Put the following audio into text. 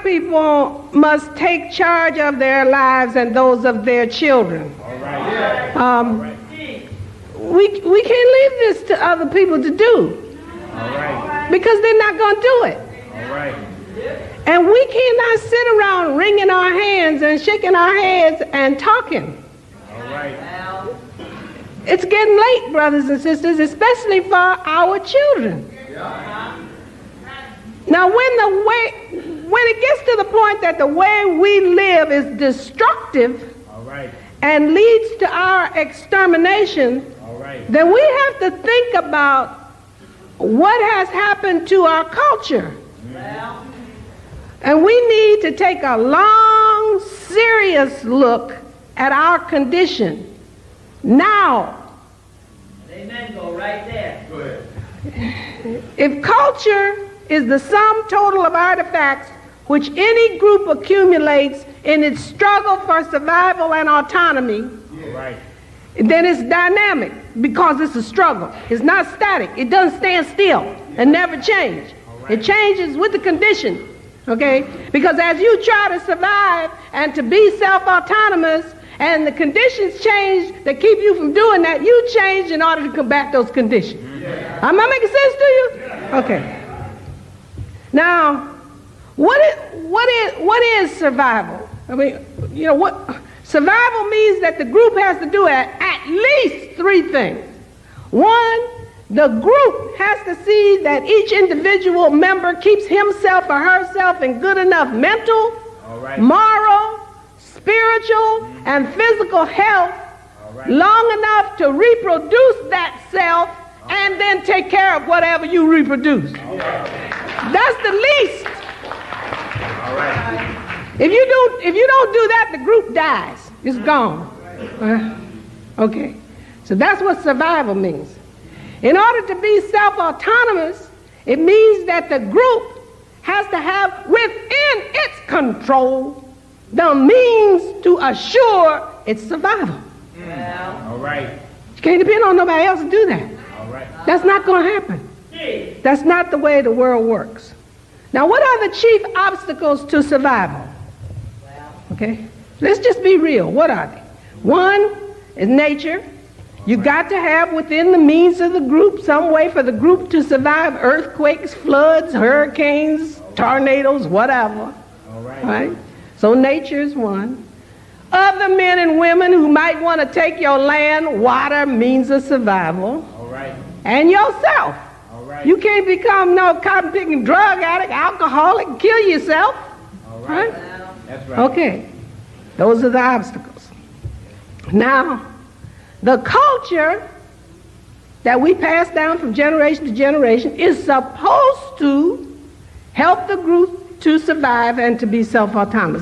People must take charge of their lives and those of their children. All right. We can't leave this to other people to do. All right. Because they're not going to do it. All right. And we cannot sit around wringing our hands and shaking our heads and talking. All right. It's getting late, brothers and sisters, especially for our children. Now, when it gets to the point that the way we live is destructive All right. and leads to our extermination, All right. then we have to think about what has happened to our culture. And we need to take a long, serious look at our condition now. Amen. Go right there. Go ahead. If culture is the sum total of artifacts which any group accumulates in its struggle for survival and autonomy, All right. then it's dynamic because it's a struggle. It's not static. It doesn't stand still and never change. It changes with the condition, okay? Because as you try to survive and to be self-autonomous and the conditions change that keep you from doing that, you change in order to combat those conditions. Am I making sense to you? Okay. Now, what is survival? I mean, you know, what survival means that the group has to do at least three things. One, the group has to see that each individual member keeps himself or herself in good enough mental, moral, spiritual, and physical health long enough to reproduce that self and then take care of whatever you reproduce. That's the least. All right. If you don't do that, the group dies. It's gone. Okay. So that's what survival means. In order to be self-autonomous, it means that the group has to have within its control the means to assure its survival. All right. You can't depend on nobody else to do that. All right. That's not going to happen. That's not the way the world works. Now, what are the chief obstacles to survival? Okay? Let's just be real. What are they? One is nature. You got to have within the means of the group some way for the group to survive earthquakes, floods, hurricanes, tornadoes, whatever. All right. Right? So nature is one. Other men and women who might want to take your land, water, means of survival. All right. And yourself. All right. You can't become no cotton-picking drug addict, alcoholic, and kill yourself. All right. That's right. Okay. Those are the obstacles. Now, the culture that we pass down from generation to generation is supposed to help the group to survive and to be self-autonomous.